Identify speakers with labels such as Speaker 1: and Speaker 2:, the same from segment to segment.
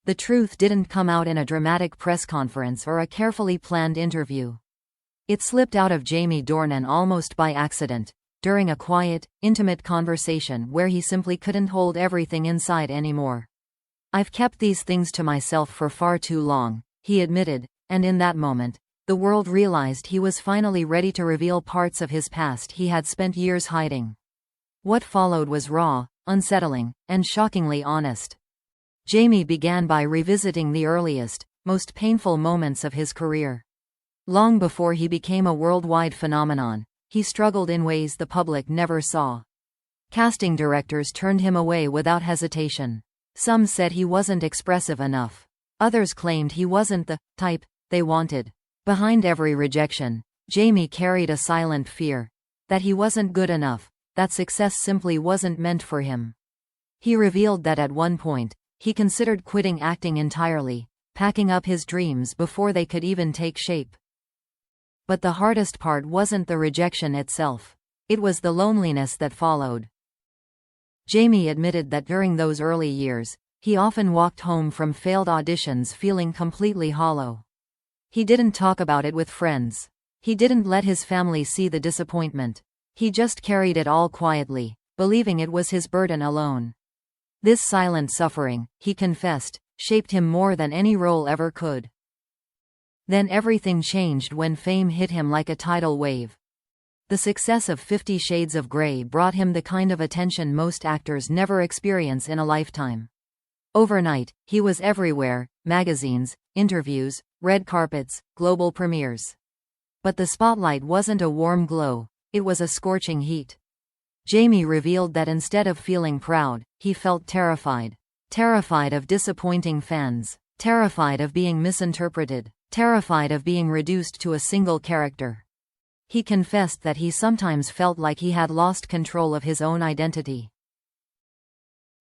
Speaker 1: The truth didn't come out in a dramatic press conference or a carefully planned interview. It slipped out of Jamie Dornan almost by accident, during a quiet, intimate conversation where he simply couldn't hold everything inside anymore. "I've kept these things to myself for far too long," he admitted, and in that moment, the world realized he was finally ready to reveal parts of his past he had spent years hiding. What followed was raw, unsettling, and shockingly honest. Jamie began by revisiting the earliest, most painful moments of his career. Long before he became a worldwide phenomenon, he struggled in ways the public never saw. Casting directors turned him away without hesitation. Some said he wasn't expressive enough. Others claimed he wasn't the type they wanted. Behind every rejection, Jamie carried a silent fear that he wasn't good enough, that success simply wasn't meant for him. He revealed that at one point, he considered quitting acting entirely, packing up his dreams before they could even take shape. But the hardest part wasn't the rejection itself. It was the loneliness that followed. Jamie admitted that during those early years, he often walked home from failed auditions feeling completely hollow. He didn't talk about it with friends. He didn't let his family see the disappointment. He just carried it all quietly, believing it was his burden alone. This silent suffering, he confessed, shaped him more than any role ever could. Then everything changed when fame hit him like a tidal wave. The success of 50 Shades of Grey brought him the kind of attention most actors never experience in a lifetime. Overnight, he was everywhere: magazines, interviews, red carpets, global premieres. But the spotlight wasn't a warm glow, it was a scorching heat. Jamie revealed that instead of feeling proud, he felt terrified. Terrified of disappointing fans. Terrified of being misinterpreted. Terrified of being reduced to a single character. He confessed that he sometimes felt like he had lost control of his own identity.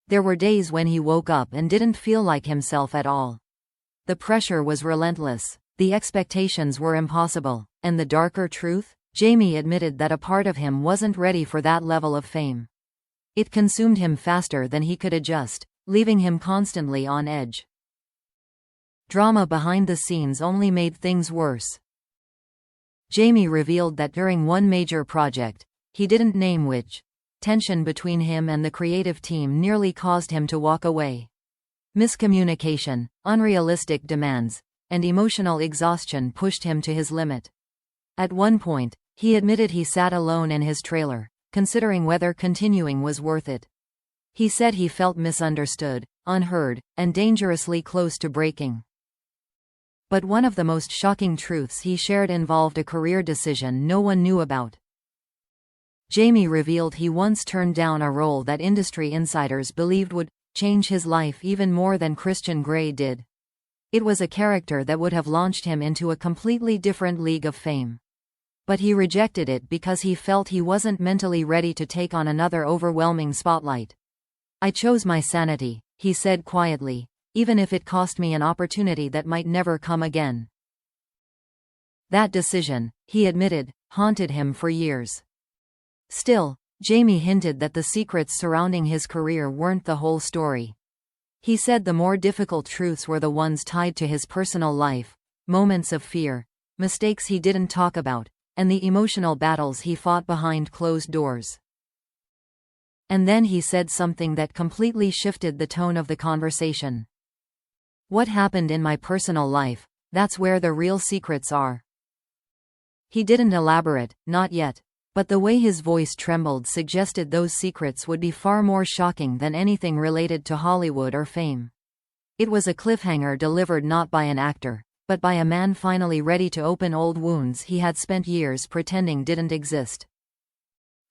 Speaker 1: There were days when he woke up and didn't feel like himself at all. The pressure was relentless, the expectations were impossible, and the darker truth? Jamie admitted that a part of him wasn't ready for that level of fame. It consumed him faster than he could adjust, leaving him constantly on edge. Drama behind the scenes only made things worse. Jamie revealed that during one major project, he didn't name which, tension between him and the creative team nearly caused him to walk away. Miscommunication, unrealistic demands, and emotional exhaustion pushed him to his limit. At one point, he admitted he sat alone in his trailer, considering whether continuing was worth it. He said he felt misunderstood, unheard, and dangerously close to breaking. But one of the most shocking truths he shared involved a career decision no one knew about. Jamie revealed he once turned down a role that industry insiders believed would change his life even more than Christian Grey did. It was a character that would have launched him into a completely different league of fame. But he rejected it because he felt he wasn't mentally ready to take on another overwhelming spotlight. "I chose my sanity," he said quietly, "even if it cost me an opportunity that might never come again." That decision, he admitted, haunted him for years. Still, Jamie hinted that the secrets surrounding his career weren't the whole story. He said the more difficult truths were the ones tied to his personal life, moments of fear, mistakes he didn't talk about, and the emotional battles he fought behind closed doors. And then he said something that completely shifted the tone of the conversation. "What happened in my personal life, that's where the real secrets are." He didn't elaborate, not yet, but the way his voice trembled suggested those secrets would be far more shocking than anything related to Hollywood or fame. It was a cliffhanger delivered not by an actor, but by a man finally ready to open old wounds he had spent years pretending didn't exist.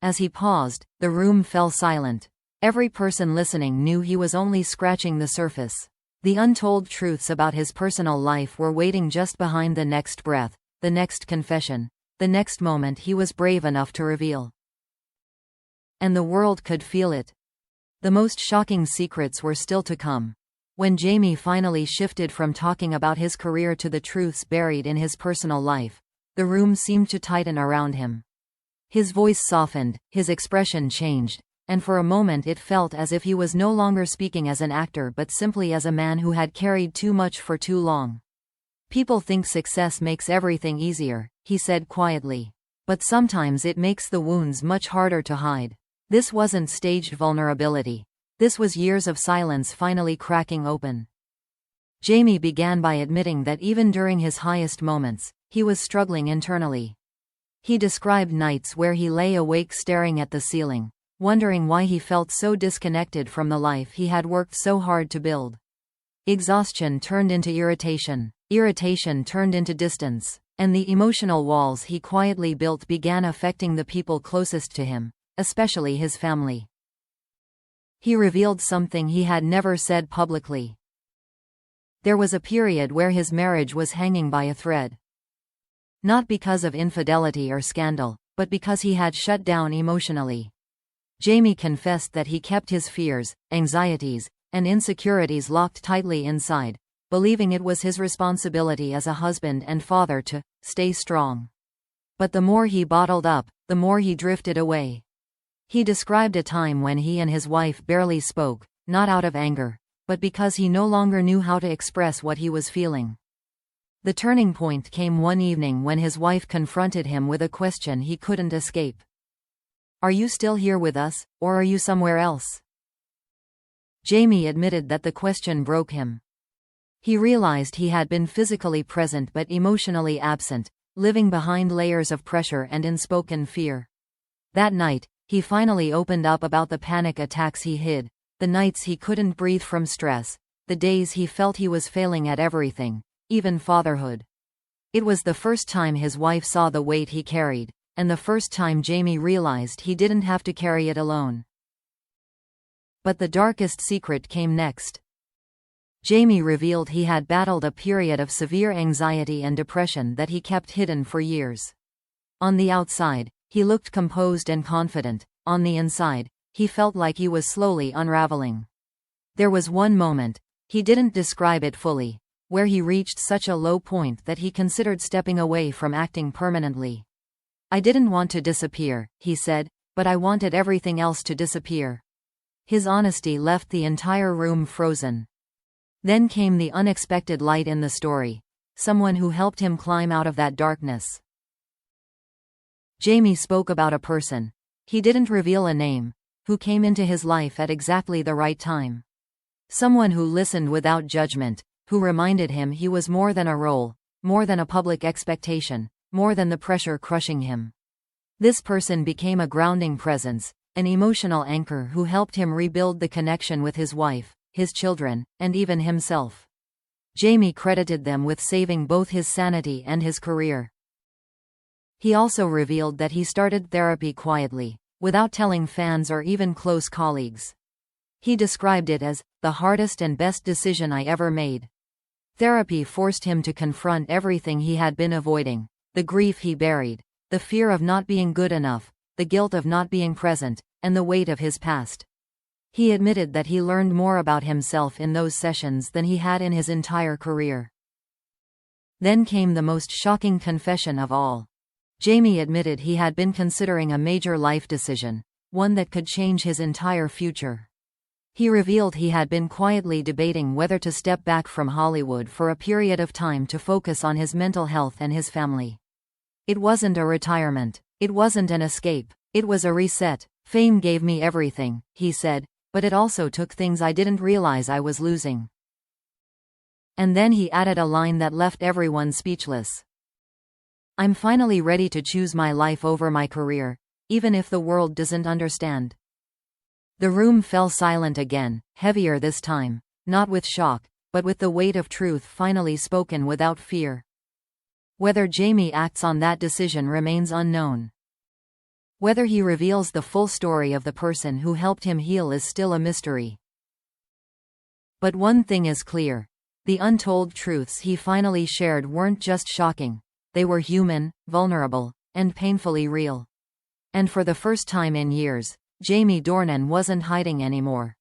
Speaker 1: As he paused, the room fell silent. Every person listening knew he was only scratching the surface. The untold truths about his personal life were waiting just behind the next breath, the next confession, the next moment he was brave enough to reveal. And the world could feel it. The most shocking secrets were still to come. When Jamie finally shifted from talking about his career to the truths buried in his personal life, the room seemed to tighten around him. His voice softened, his expression changed, and for a moment it felt as if he was no longer speaking as an actor but simply as a man who had carried too much for too long. "People think success makes everything easier," he said quietly. "But sometimes it makes the wounds much harder to hide." This wasn't staged vulnerability. This was years of silence finally cracking open. Jamie began by admitting that even during his highest moments, he was struggling internally. He described nights where he lay awake staring at the ceiling, wondering why he felt so disconnected from the life he had worked so hard to build. Exhaustion turned into irritation. Irritation turned into distance, and the emotional walls he quietly built began affecting the people closest to him, especially his family. He revealed something he had never said publicly. There was a period where his marriage was hanging by a thread. Not because of infidelity or scandal, but because he had shut down emotionally. Jamie confessed that he kept his fears, anxieties, and insecurities locked tightly inside, believing it was his responsibility as a husband and father to stay strong. But the more he bottled up, the more he drifted away. He described a time when he and his wife barely spoke, not out of anger, but because he no longer knew how to express what he was feeling. The turning point came one evening when his wife confronted him with a question he couldn't escape. "Are you still here with us, or are you somewhere else?" Jamie admitted that the question broke him. He realized he had been physically present but emotionally absent, living behind layers of pressure and unspoken fear. That night, he finally opened up about the panic attacks he hid, the nights he couldn't breathe from stress, the days he felt he was failing at everything, even fatherhood. It was the first time his wife saw the weight he carried, and the first time Jamie realized he didn't have to carry it alone. But the darkest secret came next. Jamie revealed he had battled a period of severe anxiety and depression that he kept hidden for years. On the outside, he looked composed and confident. On the inside, he felt like he was slowly unraveling. There was one moment, he didn't describe it fully, where he reached such a low point that he considered stepping away from acting permanently. "I didn't want to disappear," he said, "but I wanted everything else to disappear." His honesty left the entire room frozen. Then came the unexpected light in the story, someone who helped him climb out of that darkness. Jamie spoke about a person, he didn't reveal a name, who came into his life at exactly the right time. Someone who listened without judgment, who reminded him he was more than a role, more than a public expectation, more than the pressure crushing him. This person became a grounding presence, an emotional anchor who helped him rebuild the connection with his wife, his children, and even himself. Jamie credited them with saving both his sanity and his career. He also revealed that he started therapy quietly, without telling fans or even close colleagues. He described it as the hardest and best decision I ever made. Therapy forced him to confront everything he had been avoiding, the grief he buried, the fear of not being good enough, the guilt of not being present, and the weight of his past. He admitted that he learned more about himself in those sessions than he had in his entire career. Then came the most shocking confession of all. Jamie admitted he had been considering a major life decision, one that could change his entire future. He revealed he had been quietly debating whether to step back from Hollywood for a period of time to focus on his mental health and his family. It wasn't a retirement. It wasn't an escape. It was a reset. "Fame gave me everything," he said, "but it also took things I didn't realize I was losing." And then he added a line that left everyone speechless. "I'm finally ready to choose my life over my career, even if the world doesn't understand." The room fell silent again, heavier this time, not with shock, but with the weight of truth finally spoken without fear. Whether Jamie acts on that decision remains unknown. Whether he reveals the full story of the person who helped him heal is still a mystery. But one thing is clear. The untold truths he finally shared weren't just shocking. They were human, vulnerable, and painfully real. And for the first time in years, Jamie Dornan wasn't hiding anymore.